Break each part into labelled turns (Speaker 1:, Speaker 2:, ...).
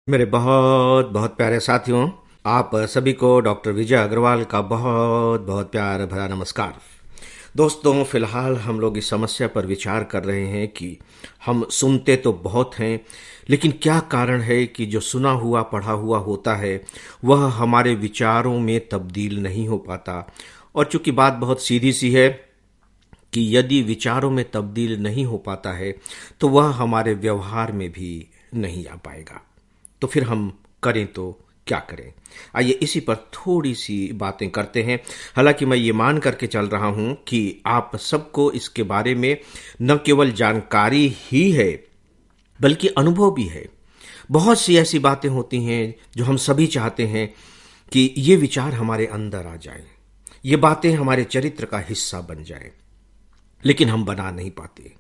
Speaker 1: मेरे बहुत बहुत प्यारे साथियों, आप सभी को डॉक्टर विजय अग्रवाल का बहुत बहुत प्यार भरा नमस्कार। दोस्तों, फिलहाल हम लोग इस समस्या पर विचार कर रहे हैं कि हम सुनते तो बहुत हैं, लेकिन क्या कारण है कि जो सुना हुआ पढ़ा हुआ होता है वह हमारे विचारों में तब्दील नहीं हो पाता। और चूंकि बात बहुत सीधी सी है कि यदि विचारों में तब्दील नहीं हो पाता है तो वह हमारे व्यवहार में भी नहीं आ पाएगा। तो फिर हम करें तो क्या करें? आइए इसी पर थोड़ी सी बातें करते हैं। हालांकि मैं ये मान करके चल रहा हूं कि आप सबको इसके बारे में न केवल जानकारी ही है बल्कि अनुभव भी है। बहुत सी ऐसी बातें होती हैं जो हम सभी चाहते हैं कि ये विचार हमारे अंदर आ जाए, ये बातें हमारे चरित्र का हिस्सा बन जाए, लेकिन हम बना नहीं पाते।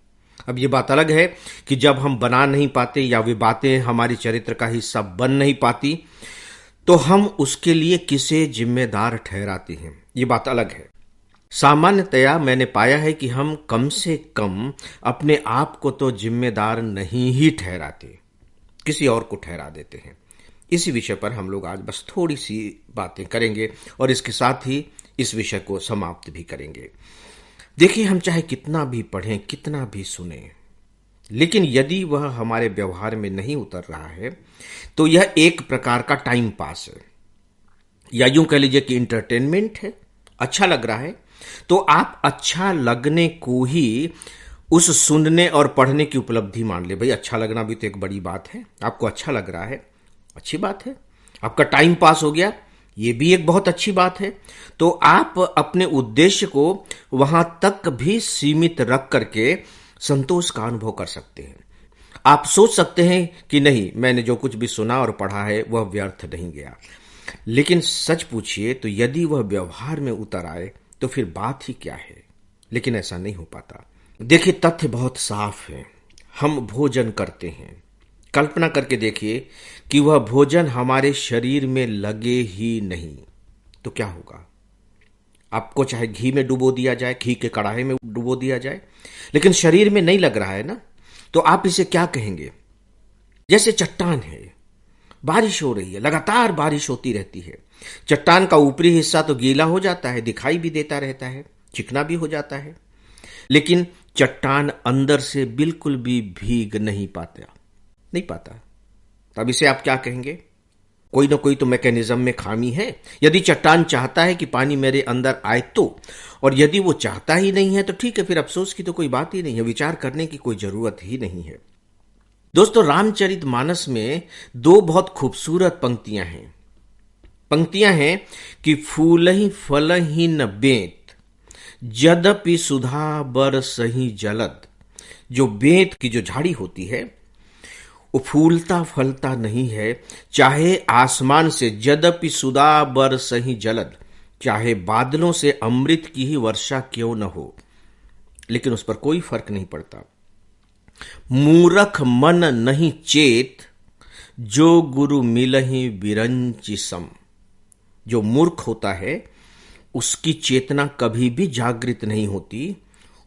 Speaker 1: अब ये बात अलग है कि जब हम बना नहीं पाते या वे बातें हमारी चरित्र का हिस्सा बन नहीं पाती तो हम उसके लिए किसे जिम्मेदार ठहराते हैं, ये बात अलग है। सामान्यतया मैंने पाया है कि हम कम से कम अपने आप को तो जिम्मेदार नहीं ही ठहराते, किसी और को ठहरा देते हैं। इसी विषय पर हम लोग आज बस थोड़ी सी बातें करेंगे और इसके साथ ही इस विषय को समाप्त भी करेंगे। देखिए, हम चाहे कितना भी पढ़ें, कितना भी सुने, लेकिन यदि वह हमारे व्यवहार में नहीं उतर रहा है तो यह एक प्रकार का टाइम पास है, या यूं कह लीजिए कि इंटरटेनमेंट है। अच्छा लग रहा है तो आप अच्छा लगने को ही उस सुनने और पढ़ने की उपलब्धि मान ले। भाई, अच्छा लगना भी तो एक बड़ी बात है। आपको अच्छा लग रहा है, अच्छी बात है। आपका टाइम पास हो गया, ये भी एक बहुत अच्छी बात है। तो आप अपने उद्देश्य को वहां तक भी सीमित रख करके संतोष का अनुभव कर सकते हैं। आप सोच सकते हैं कि नहीं, मैंने जो कुछ भी सुना और पढ़ा है वह व्यर्थ नहीं गया। लेकिन सच पूछिए तो यदि वह व्यवहार में उतर आए तो फिर बात ही क्या है। लेकिन ऐसा नहीं हो पाता। देखिए, तथ्य बहुत साफ है। हम भोजन करते हैं, कल्पना करके देखिए कि वह भोजन हमारे शरीर में लगे ही नहीं तो क्या होगा। आपको चाहे घी में डुबो दिया जाए, घी के कढ़ाई में डुबो दिया जाए, लेकिन शरीर में नहीं लग रहा है ना, तो आप इसे क्या कहेंगे? जैसे चट्टान है, बारिश हो रही है, लगातार बारिश होती रहती है। चट्टान का ऊपरी हिस्सा तो गीला हो जाता है, दिखाई भी देता रहता है, चिकना भी हो जाता है, लेकिन चट्टान अंदर से बिल्कुल भी भीग नहीं पाता, नहीं पाता। तब इसे आप क्या कहेंगे? कोई ना कोई तो मैकेनिज्म में खामी है। यदि चट्टान चाहता है कि पानी मेरे अंदर आए तो, और यदि वो चाहता ही नहीं है तो ठीक है, फिर अफसोस की तो कोई बात ही नहीं है, विचार करने की कोई जरूरत ही नहीं है। दोस्तों, रामचरितमानस में दो बहुत खूबसूरत पंक्तियां हैं कि फूलहि फलहि न बेंत, यद्यपि सुधा बरसहि जलद। जो बेंत की जो झाड़ी होती है वो फूलता फलता नहीं है, चाहे आसमान से यद्यपि सुधा बरसहि जलद, चाहे बादलों से अमृत की ही वर्षा क्यों न हो, लेकिन उस पर कोई फर्क नहीं पड़ता। मूरख मन नहीं चेत, जो गुरु मिलहि बिरंचि सम। जो मूर्ख होता है उसकी चेतना कभी भी जागृत नहीं होती,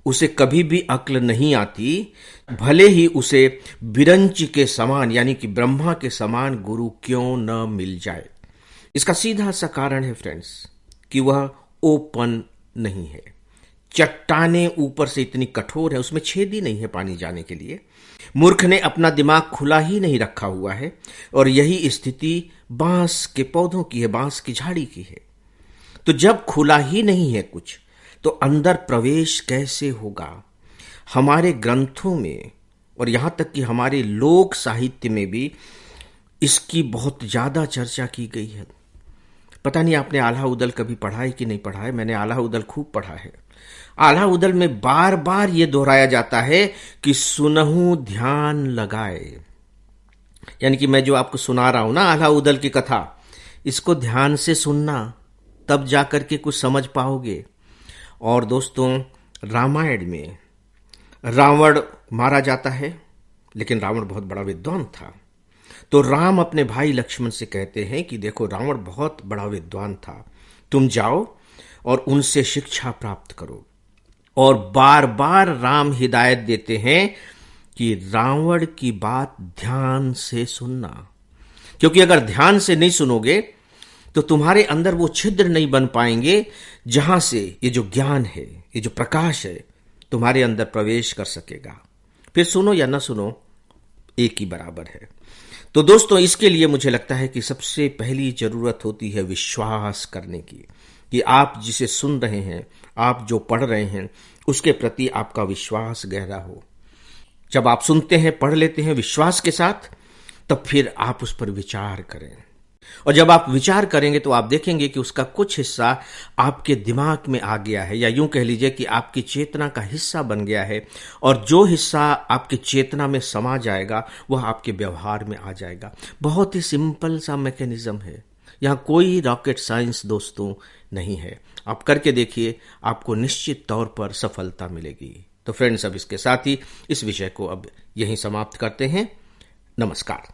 Speaker 1: उसे कभी भी अक्ल नहीं आती, भले ही उसे बिरंच के समान यानी कि ब्रह्मा के समान गुरु क्यों न मिल जाए। इसका सीधा सा कारण है फ्रेंड्स कि वह ओपन नहीं है। चट्टाने ऊपर से इतनी कठोर है, उसमें छेद ही नहीं है पानी जाने के लिए। मूर्ख ने अपना दिमाग खुला ही नहीं रखा हुआ है, और यही स्थिति बांस के पौधों की है, बांस की झाड़ी की है। तो जब खुला ही नहीं है कुछ, तो अंदर प्रवेश कैसे होगा? हमारे ग्रंथों में और यहां तक कि हमारे लोक साहित्य में भी इसकी बहुत ज्यादा चर्चा की गई है। पता नहीं आपने आल्हा उदल कभी पढ़ा है कि नहीं पढ़ा है। मैंने आल्हा उदल खूब पढ़ा है। आल्हा उदल में बार बार यह दोहराया जाता है कि सुनहु ध्यान लगाए, यानी कि मैं जो आपको सुना रहा हूं ना आल्हा उदल की कथा, इसको ध्यान से सुनना, तब जाकर के कुछ समझ पाओगे। और दोस्तों, रामायण में रावण मारा जाता है, लेकिन रावण बहुत बड़ा विद्वान था। तो राम अपने भाई लक्ष्मण से कहते हैं कि देखो, रावण बहुत बड़ा विद्वान था, तुम जाओ और उनसे शिक्षा प्राप्त करो। और बार बार राम हिदायत देते हैं कि रावण की बात ध्यान से सुनना। क्योंकि अगर ध्यान से नहीं सुनोगे तो तुम्हारे अंदर वो छिद्र नहीं बन पाएंगे जहां से ये जो ज्ञान है, ये जो प्रकाश है, तुम्हारे अंदर प्रवेश कर सकेगा। फिर सुनो या ना सुनो, एक ही बराबर है। तो दोस्तों, इसके लिए मुझे लगता है कि सबसे पहली जरूरत होती है विश्वास करने की, कि आप जिसे सुन रहे हैं, आप जो पढ़ रहे हैं, उसके प्रति आपका विश्वास गहरा हो। जब आप सुनते हैं, पढ़ लेते हैं विश्वास के साथ, तब फिर आप उस पर विचार करें। और जब आप विचार करेंगे तो आप देखेंगे कि उसका कुछ हिस्सा आपके दिमाग में आ गया है, या यूं कह लीजिए कि आपकी चेतना का हिस्सा बन गया है। और जो हिस्सा आपकी चेतना में समा जाएगा वह आपके व्यवहार में आ जाएगा। बहुत ही सिंपल सा मैकेनिज्म है, यहाँ कोई रॉकेट साइंस दोस्तों नहीं है। आप करके देखिए, आपको निश्चित तौर पर सफलता मिलेगी। तो फ्रेंड्स, अब इसके साथ ही इस विषय को अब यहीं समाप्त करते हैं। नमस्कार।